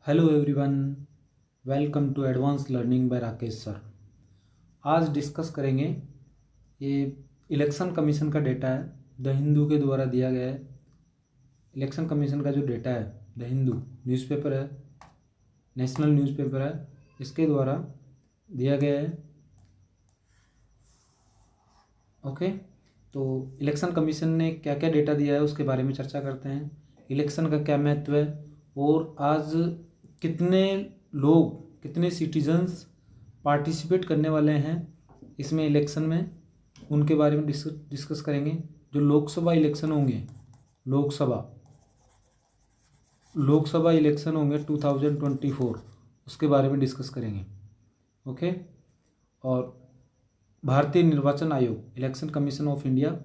Hello everyone, welcome to advance learning by Rakesh sir. आज discuss करेंगे ये इलेक्शन कमीशन का डेटा है, द हिंदू के द्वारा दिया गया है। इलेक्शन कमीशन का जो डेटा है, द हिंदू न्यूज़पेपर है, नेशनल न्यूज़पेपर है, इसके द्वारा दिया गया है। ओके, तो इलेक्शन कमीशन ने क्या क्या डेटा दिया है उसके बारे में चर्चा करते हैं। इलेक्शन का क्या महत्व है और आज कितने लोग, कितने सिटीजन्स पार्टिसिपेट करने वाले हैं इसमें इलेक्शन में, उनके बारे में डिस्कस करेंगे। जो लोकसभा इलेक्शन होंगे, लोकसभा इलेक्शन होंगे 2024, उसके बारे में डिस्कस करेंगे। ओके, और भारतीय निर्वाचन आयोग, इलेक्शन कमीशन ऑफ इंडिया,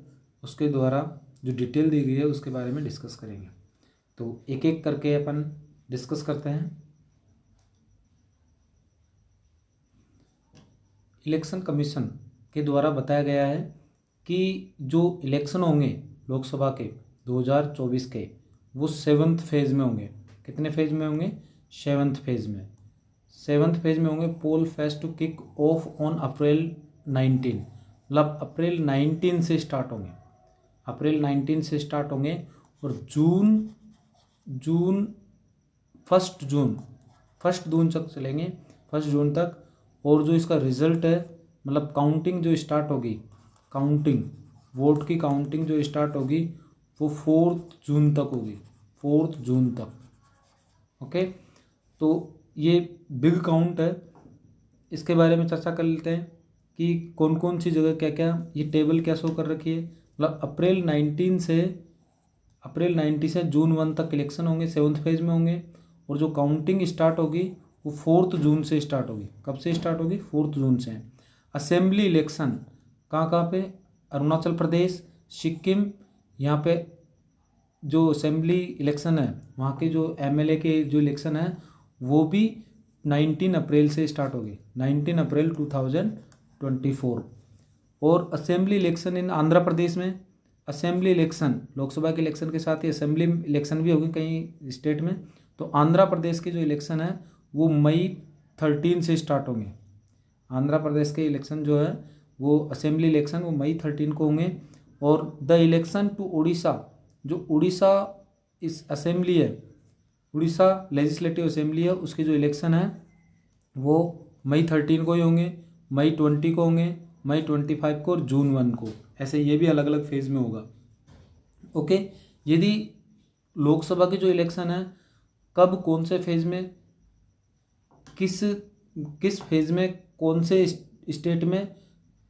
उसके द्वारा जो डिटेल दी गई है उसके बारे में डिस्कस करेंगे। तो एक एक करके अपन डिस्कस करते हैं। इलेक्शन कमीशन के द्वारा बताया गया है कि जो इलेक्शन होंगे लोकसभा के 2024 के, वो 7th फेज़ में होंगे। कितने फेज़ में होंगे? 7th फेज़ में। 7th फेज़ में होंगे। Poll phase two kick off on April 19, मतलब अप्रैल 19 से स्टार्ट होंगे। अप्रैल 19 से स्टार्ट होंगे और जून फर्स्ट जून तक चलेंगे, 1 जून तक। और जो इसका रिजल्ट है, मतलब काउंटिंग जो स्टार्ट होगी, वोट की काउंटिंग जो स्टार्ट होगी वो 4 जून तक होगी, 4 जून तक। ओके, तो ये बिग काउंट है। इसके बारे में चर्चा कर लेते हैं कि कौन कौन सी जगह क्या क्या, ये टेबल क्या शो कर रखी है। मतलब अप्रैल 19 से जून 1 तक इलेक्शन होंगे, 7th फेज में होंगे। और जो काउंटिंग स्टार्ट होगी वो 4 जून से स्टार्ट होगी। कब से स्टार्ट होगी? 4 जून से। असेंबली इलेक्शन कहाँ कहाँ पे? अरुणाचल प्रदेश, सिक्किम। यहाँ पे जो असेंबली इलेक्शन है, वहाँ के जो एमएलए के जो इलेक्शन है, वो भी 19 अप्रैल से स्टार्ट होगी, 19 अप्रैल 2024। और assembly election in Andhra Pradesh में, असेंबली इलेक्शन लोकसभा के इलेक्शन के साथ ही असेंबली इलेक्शन भी होगी कई स्टेट में। तो आंध्र प्रदेश के जो इलेक्शन है वो मई 13 से स्टार्ट होंगे। आंध्र प्रदेश के इलेक्शन जो है वो असेंबली इलेक्शन वो मई 13 को होंगे। और द इलेक्शन टू उड़ीसा, जो उड़ीसा इस असेंबली है, उड़ीसा लेजिस्लेटिव असेंबली है, उसके जो इलेक्शन है वो मई 13 को ही होंगे, मई 20 को होंगे, मई 25 को और जून 1 को। ऐसे ये भी अलग अलग फेज़ में होगा। ओके, यदि लोकसभा की जो इलेक्शन है कब, कौन से फेज़ में, किस फेज़ में, कौन से स्टेट में,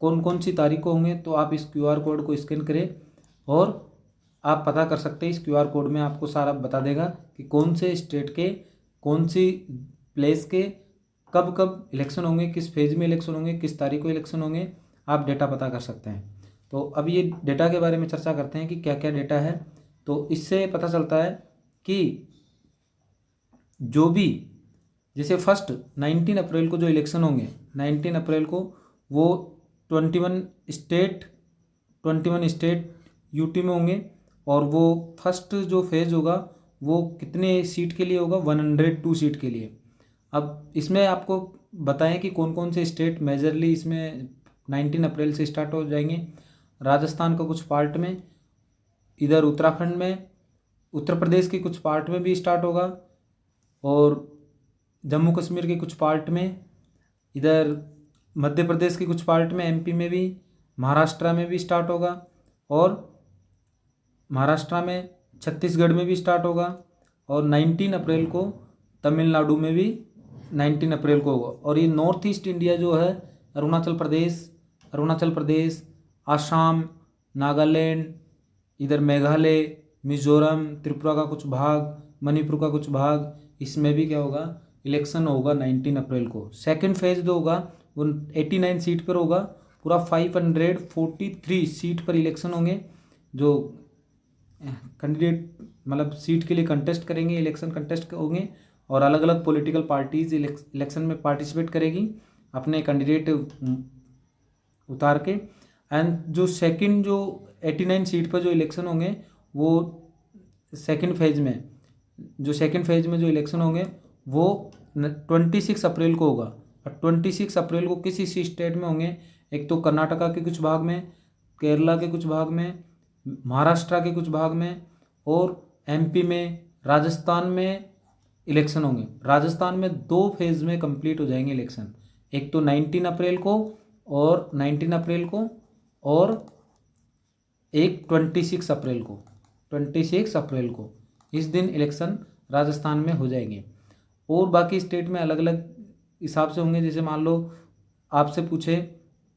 कौन कौन सी तारीख को होंगे, तो आप इस QR कोड को स्कैन करें और आप पता कर सकते हैं। इस QR कोड में आपको सारा बता देगा कि कौन से स्टेट के, कौन सी प्लेस के कब कब इलेक्शन होंगे, किस फेज़ में इलेक्शन होंगे, किस तारीख को इलेक्शन होंगे, आप डेटा पता कर सकते हैं। तो अब ये डेटा के बारे में चर्चा करते हैं कि क्या क्या डेटा है। तो इससे पता चलता है कि जो भी, जैसे फर्स्ट 19 अप्रैल को जो इलेक्शन होंगे, 19 अप्रैल को वो 21 स्टेट यूटी में होंगे। और वो फर्स्ट जो फेज़ होगा वो कितने सीट के लिए होगा? 102 सीट के लिए। अब इसमें आपको बताएं कि कौन कौन से स्टेट मेजरली इसमें 19 अप्रैल से स्टार्ट हो जाएंगे। राजस्थान का कुछ पार्ट में, इधर उत्तराखंड में, उत्तर प्रदेश के कुछ पार्ट में भी स्टार्ट होगा, और जम्मू कश्मीर के कुछ पार्ट में, इधर मध्य प्रदेश के कुछ पार्ट में, एमपी में भी, महाराष्ट्र में भी स्टार्ट होगा, और महाराष्ट्र में, छत्तीसगढ़ में भी स्टार्ट होगा। और 19 अप्रैल को तमिलनाडु में भी 19 अप्रैल को होगा। और ये नॉर्थ ईस्ट इंडिया जो है, अरुणाचल प्रदेश, आसाम, नागालैंड, इधर मेघालय, मिजोरम, त्रिपुरा का कुछ भाग, मणिपुर का कुछ भाग, इसमें भी क्या होगा? इलेक्शन होगा 19 अप्रैल को। सेकंड फेज जो होगा वो 89 सीट पर होगा। पूरा 543 सीट पर इलेक्शन होंगे। जो कैंडिडेट मतलब सीट के लिए कंटेस्ट करेंगे, इलेक्शन कंटेस्ट होंगे, और अलग अलग पॉलिटिकल पार्टीज इलेक्शन में पार्टिसिपेट करेगी अपने कैंडिडेट उतार के। एंड जो 89 सीट पर जो इलेक्शन होंगे वो सेकंड फेज में जो इलेक्शन होंगे वो 26 अप्रैल को होगा। और 26 अप्रैल को किसी स्टेट में होंगे, एक तो कर्नाटका के कुछ भाग में, केरला के कुछ भाग में, महाराष्ट्र के कुछ भाग में, और एमपी में, राजस्थान में इलेक्शन होंगे। राजस्थान में 2 फेज़ में कंप्लीट हो जाएंगे इलेक्शन, एक तो 19 अप्रैल को और 19 अप्रैल को, और एक 26 अप्रैल को। 26 अप्रैल को इस दिन इलेक्शन राजस्थान में हो जाएंगे। और बाकी स्टेट में अलग अलग हिसाब से होंगे। जैसे मान लो आपसे पूछे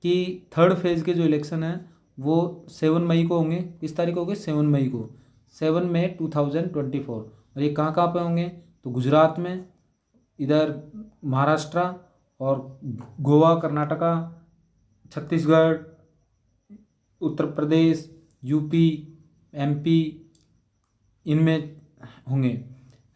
कि 3rd फेज़ के जो इलेक्शन है वो 7 मई को होंगे। किस तारीख को होंगे? 7 मई को, 7 मई 2024। और ये कहाँ कहाँ पे होंगे? तो गुजरात में, इधर महाराष्ट्र और गोवा, कर्नाटका, छत्तीसगढ़, उत्तर प्रदेश, यूपी, एमपी, इनमें होंगे।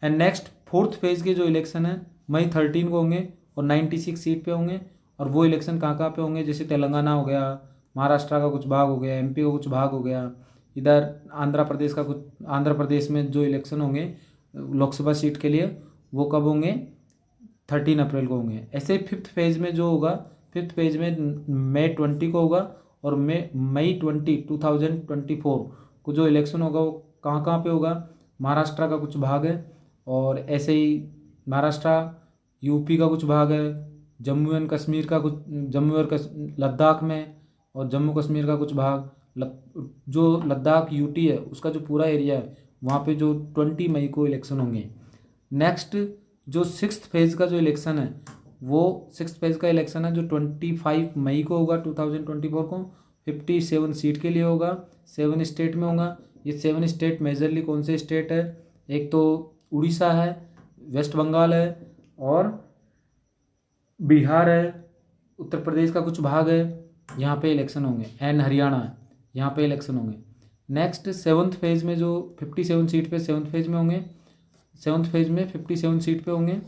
एंड नेक्स्ट 4th फेज़ के जो इलेक्शन है मई 13 को होंगे और 96 सीट पे होंगे। और वो इलेक्शन कहाँ कहाँ पे होंगे? जैसे तेलंगाना हो गया, महाराष्ट्र का कुछ भाग हो गया, एमपी का कुछ भाग हो गया, इधर आंध्र प्रदेश में जो इलेक्शन होंगे लोकसभा सीट के लिए वो कब होंगे? 13 अप्रैल को होंगे। ऐसे 5th फेज़ में जो होगा, 5th फेज़ में मई 20 को होगा। और मई 2024 को जो इलेक्शन होगा वो कहाँ कहाँ पे होगा? महाराष्ट्र का कुछ भाग है, और ऐसे ही महाराष्ट्र, यूपी का कुछ भाग है, जम्मू एंड कश्मीर का कुछ, लद्दाख में, और जम्मू कश्मीर का कुछ भाग, जो लद्दाख यूटी है उसका जो पूरा एरिया है वहाँ पे जो 20 मई को इलेक्शन होंगे। नेक्स्ट जो 6th फेज़ का जो इलेक्शन है वो 6th फेज़ का इलेक्शन है जो 25 मई को होगा 2024 को। 57 सीट के लिए होगा, 7 स्टेट में होगा। ये 7 स्टेट मेजरली कौन से स्टेट है? एक तो उड़ीसा है, वेस्ट बंगाल है, और बिहार है, उत्तर प्रदेश का कुछ भाग है, यहाँ पे इलेक्शन होंगे। एंड हरियाणा है, यहाँ पे इलेक्शन होंगे। नेक्स्ट 7th फेज़ में जो 57 सीट पे 7th फेज़ में होंगे, 7th फेज़ में 57 सीट पे होंगे।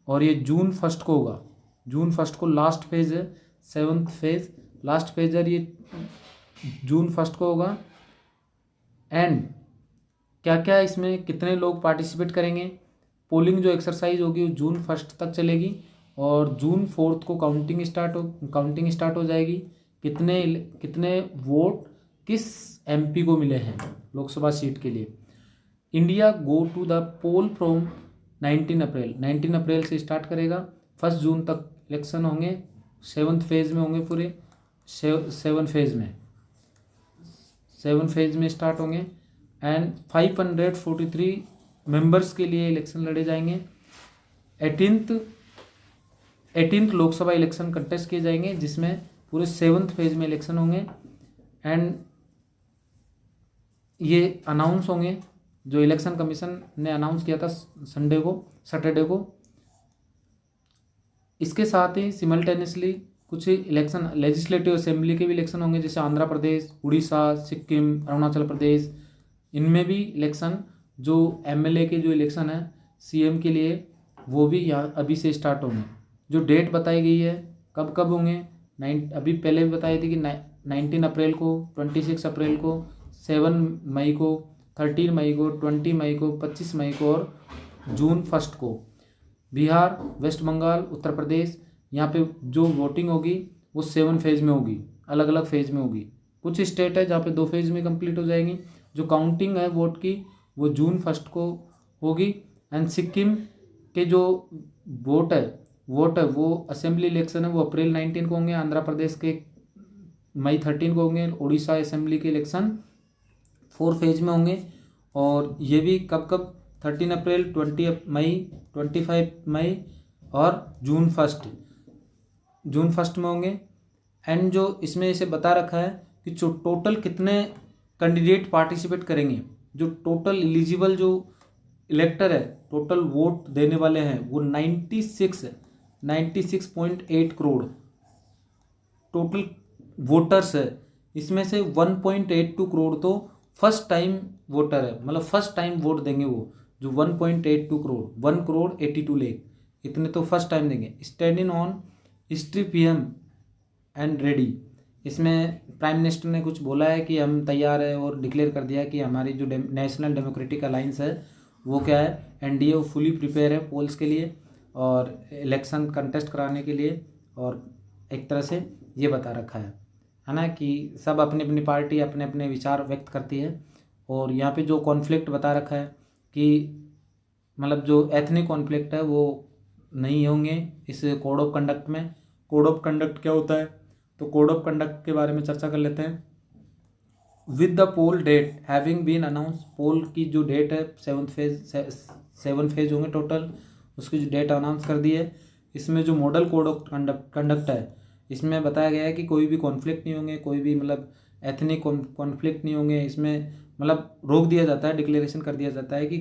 और ये जून 1 को होगा। जून 1 को लास्ट फेज़ है, 7th फेज़ लास्ट फेज़ है, ये जून 1 को होगा। एंड क्या क्या इसमें कितने लोग पार्टिसिपेट करेंगे? पोलिंग जो एक्सरसाइज होगी वो जून 1 तक चलेगी, और जून 4 को काउंटिंग स्टार्ट हो जाएगी। कितने वोट किस एमपी को मिले हैं लोकसभा सीट के लिए। India go to the poll from 19 April से स्टार्ट करेगा। 1 जून तक इलेक्शन होंगे, 7th फेज़ में होंगे पूरे, 7 फेज़ में स्टार्ट होंगे। एंड 543 मेंबर्स के लिए इलेक्शन लड़े जाएंगे। 18th लोकसभा इलेक्शन कंटेस्ट किए जाएंगे, जिसमें पूरे 7th फेज़ में इलेक्शन होंगे। एंड ये अनाउंस होंगे, जो इलेक्शन कमीशन ने अनाउंस किया था सैटरडे को। इसके साथ ही सिमल्टेनियसली कुछ इलेक्शन लेजिस्लेटिव असेंबली के भी इलेक्शन होंगे, जैसे आंध्र प्रदेश, उड़ीसा, सिक्किम, अरुणाचल प्रदेश, इनमें भी इलेक्शन, जो एमएलए के जो इलेक्शन है सीएम के लिए, वो भी यहाँ अभी से स्टार्ट होंगे। जो डेट बताई गई है कब कब होंगे, अभी पहले भी बताई थी कि 19 अप्रैल को, 26 अप्रैल को, 7 मई को, 13 मई को, 20 मई को, 25 मई को, और जून 1 को। बिहार, वेस्ट बंगाल, उत्तर प्रदेश, यहाँ पे जो वोटिंग होगी वो 7 फेज़ में होगी, अलग अलग फेज़ में होगी। कुछ स्टेट है जहाँ पे 2 फेज़ में कंप्लीट हो जाएंगी। जो काउंटिंग है वोट की वो जून 1 को होगी। एंड सिक्किम के जो वोट है वो असेंबली इलेक्शन है वो अप्रैल 19 को होंगे। आंध्र प्रदेश के मई 13 को होंगे। उड़ीसा असेंबली के इलेक्शन 4 फेज़ में होंगे। और ये भी कब 13 अप्रैल, 20 मई, 25 मई और जून 1 में होंगे। एंड जो इसमें इसे बता रखा है कि जो टोटल कितने कैंडिडेट पार्टिसिपेट करेंगे, जो टोटल एलिजिबल जो इलेक्टर है, टोटल वोट देने वाले हैं वो 96.8 करोड़ टोटल वोटर्स है। इसमें से 1.82 करोड़ तो फर्स्ट टाइम वोटर है, मतलब फर्स्ट टाइम वोट देंगे वो, जो 1.82 करोड़, 1 करोड़ 82 लाख, इतने तो फर्स्ट टाइम देंगे। Standing on history PM and ready, इसमें प्राइम मिनिस्टर ने कुछ बोला है कि हम तैयार है, और डिक्लेयर कर दिया है कि हमारी जो नेशनल डेमोक्रेटिक अलायंस है वो क्या है, एनडीए, वो फुली प्रिपेयर है पोल्स के लिए। और इलेक्शन कंटेस्ट कराने के लिए, और एक तरह से ये बता रखा है ना, कि सब अपनी अपनी पार्टी अपने अपने विचार व्यक्त करती है। और यहाँ पे जो कॉन्फ्लिक्ट बता रखा है कि मतलब जो एथनिक कॉन्फ्लिक्ट है वो नहीं होंगे इस कोड ऑफ कंडक्ट में। कोड ऑफ कंडक्ट क्या होता है, तो कोड ऑफ कंडक्ट के बारे में चर्चा कर लेते हैं। With the poll date having been announce, poll की जो डेट है 7 फेज होंगे टोटल, उसकी जो डेट अनाउंस कर दी है। इसमें जो मॉडल कोड ऑफ कंडक्ट है, इसमें बताया गया है कि कोई भी कॉन्फ्लिक्ट नहीं होंगे, कोई भी मतलब एथनिक कॉन्फ्लिक्ट नहीं होंगे। इसमें मतलब रोक दिया जाता है, डिक्लेरेशन कर दिया जाता है कि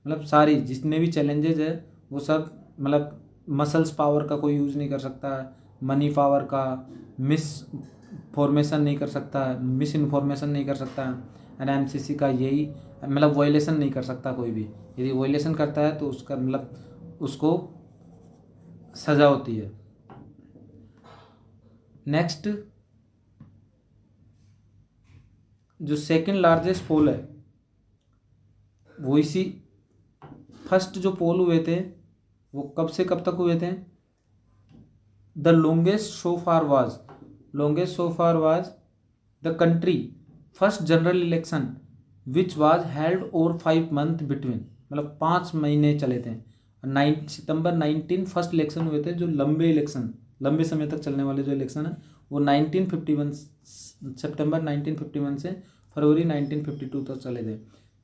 मतलब सारी जितने भी चैलेंजेस है वो सब, मतलब मसल्स पावर का कोई यूज़ नहीं कर सकता, मनी पावर का मिस फॉर्मेशन नहीं कर सकता, मिस इन्फॉर्मेशन नहीं कर सकता, एंड एमसीसी का यही मतलब वायलेशन नहीं कर सकता कोई भी। यदि वायलेशन करता है तो उसका मतलब उसको सज़ा होती है। नेक्स्ट, जो सेकंड लार्जेस्ट पोल है वो इसी फर्स्ट जो पोल हुए थे वो कब से कब तक हुए थे। The longest so far was the country first general election which was held over 5 month between, मतलब 5 महीने चले थे। 9 सितंबर 19 फर्स्ट इलेक्शन हुए थे, जो लंबे समय तक चलने वाले जो इलेक्शन है वो 1951 सितंबर 1951 से फरवरी 1952 तक चले थे।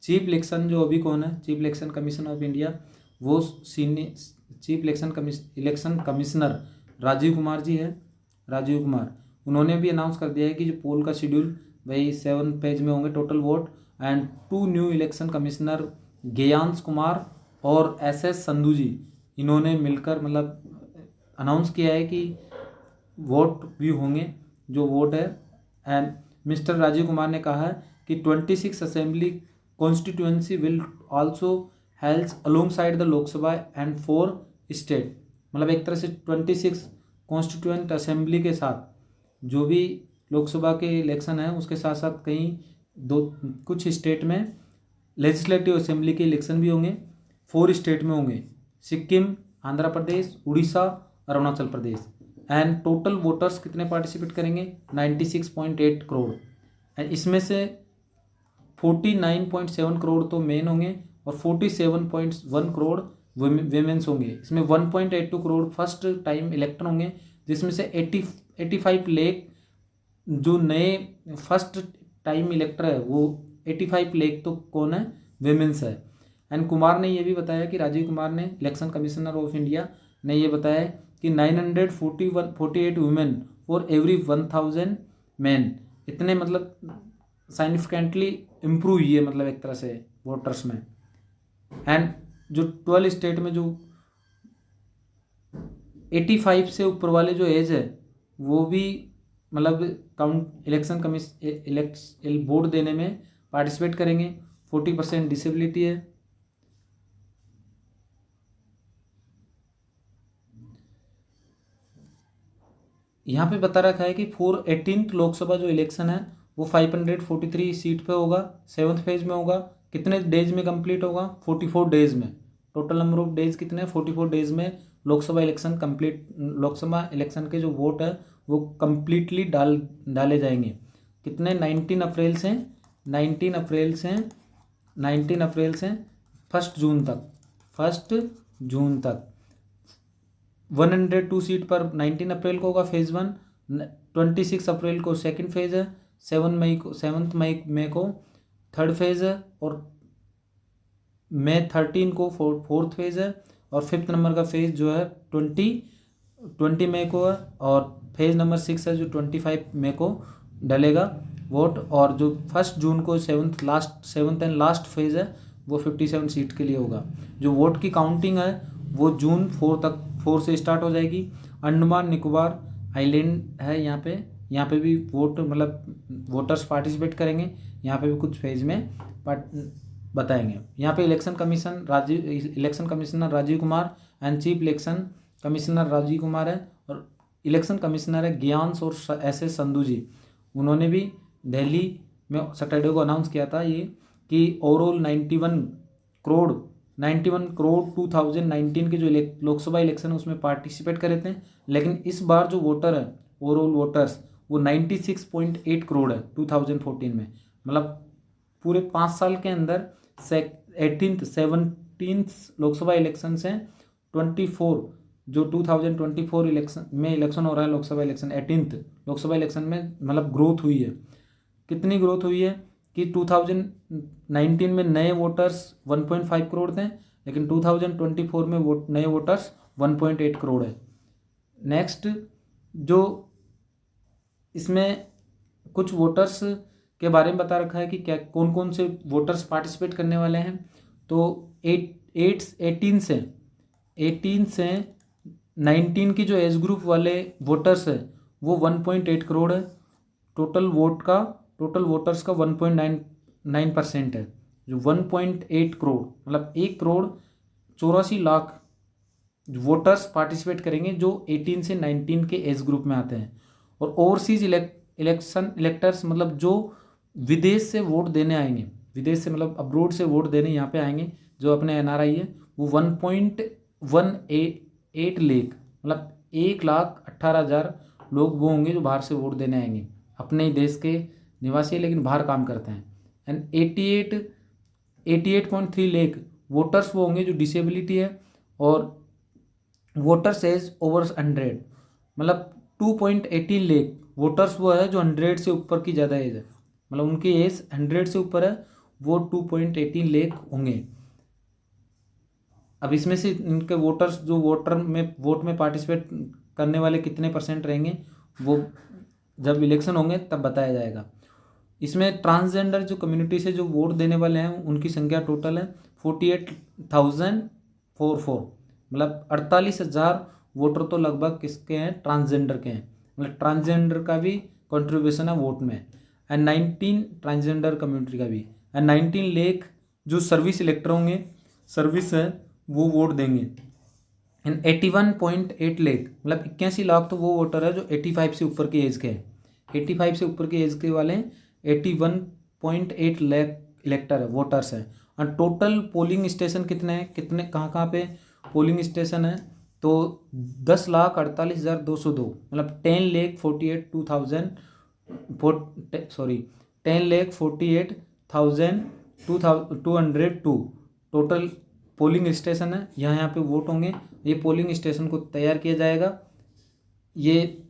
चीफ इलेक्शन जो अभी कौन है, chief election commission of India, वो chief election commissioner Rajiv Kumar ji है, राजीव कुमार। उन्होंने भी अनाउंस कर दिया है कि जो पोल का शेड्यूल वही 7 पेज में होंगे total vote, and 2 new election commissioner Gyanesh Kumar और SS संधू जी, इन्होंने मिलकर मतलब अनाउंस किया है कि वोट भी होंगे जो वोट है। एंड मिस्टर राजीव कुमार ने कहा है कि 26 assembly constituency will also held alongside the Lok Sabha and 4 state, मतलब एक तरह से 26 कॉन्स्टिट्यूएंट असेंबली के साथ जो भी लोकसभा के इलेक्शन है उसके साथ साथ कहीं कुछ स्टेट में लेजिस्लेटिव असेंबली के इलेक्शन भी होंगे। 4 स्टेट में होंगे, Sikkim, Andhra Pradesh, Orissa, Arunachal Pradesh. And total voters कितने पार्टिसिपेट करेंगे, 96.8 करोड़। एंड इसमें से 49.7 करोड़ तो मेन होंगे और 47.1 करोड़ वेमेंस होंगे। इसमें 1.82 करोड़ फर्स्ट टाइम इलेक्टर होंगे, जिसमें से 85 लाख जो नए फर्स्ट टाइम इलेक्टर है वो 85 लाख तो कौन है, वेमेंस है। एंड कुमार ने ये भी बताया कि राजीव कुमार ने, इलेक्शन कमिश्नर ऑफ इंडिया ने ये बताया कि 948 वुमेन फॉर एवरी 1000 मैन, इतने मतलब साइनिफिकेंटली इम्प्रूव हुई है मतलब एक तरह से वोटर्स में। एंड जो 12 स्टेट में जो 85 से ऊपर वाले जो एज है वो भी मतलब इलेक्शन वोट देने में पार्टिसिपेट करेंगे। 40% डिसेबिलिटी है। यहाँ पे बता रखा है कि 18th लोकसभा जो इलेक्शन है वो 543 सीट पे होगा, 7th फेज में होगा। कितने डेज में कंप्लीट होगा, 44 डेज में। टोटल नंबर ऑफ डेज कितने, 44 डेज में लोकसभा इलेक्शन के जो वोट है वो कम्प्लीटली डाले जाएंगे। कितने, 19 अप्रैल से 1 जून तक 102 सीट पर 19 अप्रैल को होगा फेज़ 1, 26 अप्रैल को सेकंड फेज़ है, 7 मई को थर्ड फेज़ है, और मई 13 को फोर्थ फेज़ है, और 5th नंबर का फेज़ जो है 20 मई को है, और फेज़ नंबर 6 है जो 25 मई को डलेगा वोट। और जो 1 जून को 7th एंड लास्ट फेज़ है वो 57 सीट के लिए होगा। जो वोट की काउंटिंग है वो जून 4 से स्टार्ट हो जाएगी। अंडमान निकोबार आइलैंड है यहाँ पे भी वोट मतलब वोटर्स पार्टिसिपेट करेंगे। यहाँ पे भी कुछ फेज में बताएंगे। यहाँ पे election commissioner Rajiv Kumar and chief election commissioner Rajiv Kumar है, और इलेक्शन कमिश्नर है ज्ञांश और SS संधू जी। उन्होंने भी दिल्ली में सैटरडे को अनाउंस किया था ये कि ओवरऑल 91 करोड़ 91 करोड़ 2019 के जो लोकसभा इलेक्शन है उसमें पार्टिसिपेट करे थे, लेकिन इस बार जो वोटर है ओवरऑल वोटर्स वो 96.8 करोड़ है 2014 में। मतलब पूरे 5 साल के अंदर 17th लोकसभा इलेक्शन से 24 जो 2024 इलेक्शन में इलेक्शन हो रहा है Lok Sabha election 18th Lok Sabha election में मतलब ग्रोथ हुई है। कितनी ग्रोथ हुई है कि 2019 में नए वोटर्स 1.5 करोड़ थे, लेकिन 2024 में नए वोटर्स 1.8 करोड़ है। नेक्स्ट जो इसमें कुछ वोटर्स के बारे में बता रखा है कि क्या कौन कौन से वोटर्स पार्टिसिपेट करने वाले हैं। तो 18 से 19 की जो एज ग्रुप वाले वोटर्स है वो 1.8 करोड़ है। टोटल वोटर्स का 1.99% है। जो 1.8 करोड़ मतलब 1,84,00,000 वोटर्स पार्टिसिपेट करेंगे जो 18 से 19 के एज ग्रुप में आते हैं। और ओवरसीज इलेक्टर्स मतलब जो विदेश से वोट देने आएंगे, विदेश से मतलब अब्रोड से वोट देने यहाँ पे आएंगे, जो अपने NRI है वो 1.18 लाख मतलब 1,18,000 लोग वो होंगे जो बाहर से वोट देने आएंगे। अपने ही देश के निवासी है लेकिन बाहर काम करते हैं। एंड 88.3 लाख वोटर्स वो होंगे जो डिसेबिलिटी है और वोटर्स एज ओवर 100 मतलब 2.18 लाख वोटर्स वो है जो 100 से ऊपर की ज़्यादा एज है, मतलब उनकी एज 100 से ऊपर है, वो 2.18 लाख होंगे। अब इसमें से इनके वोटर्स जो वोट में पार्टिसिपेट करने वाले कितने % रहेंगे वो जब इलेक्शन होंगे तब बताया जाएगा। इसमें ट्रांसजेंडर जो कम्युनिटी से जो वोट देने वाले हैं उनकी संख्या टोटल है 48,044 मतलब 48,000 वोटर तो लगभग किसके हैं, ट्रांसजेंडर के हैं। मतलब ट्रांसजेंडर का भी कंट्रीब्यूशन है वोट में। एंड 19 ट्रांसजेंडर कम्युनिटी का भी एंड 19 लाख जो सर्विस इलेक्टर होंगे, सर्विस है वो वोट देंगे। एंड 81.8 लाख मतलब 81 लाख तो वो वोटर है जो 85 से ऊपर की एज के हैं। 85 से ऊपर की एज के वाले 81.8 लाख इलेक्टर है, वोटर्स है। और टोटल पोलिंग स्टेशन कितने हैं, कहाँ पे पोलिंग स्टेशन है, तो 10,48,202 मतलब 10,48,202 टोटल पोलिंग स्टेशन है। यहाँ पे वोट होंगे। ये पोलिंग स्टेशन को तैयार किया जाएगा। ये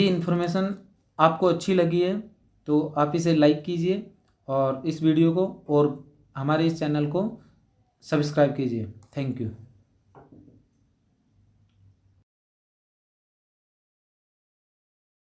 इन्फॉर्मेशन आपको अच्छी लगी है तो आप इसे लाइक कीजिए और इस वीडियो को और हमारे इस चैनल को सब्सक्राइब कीजिए। Thank you.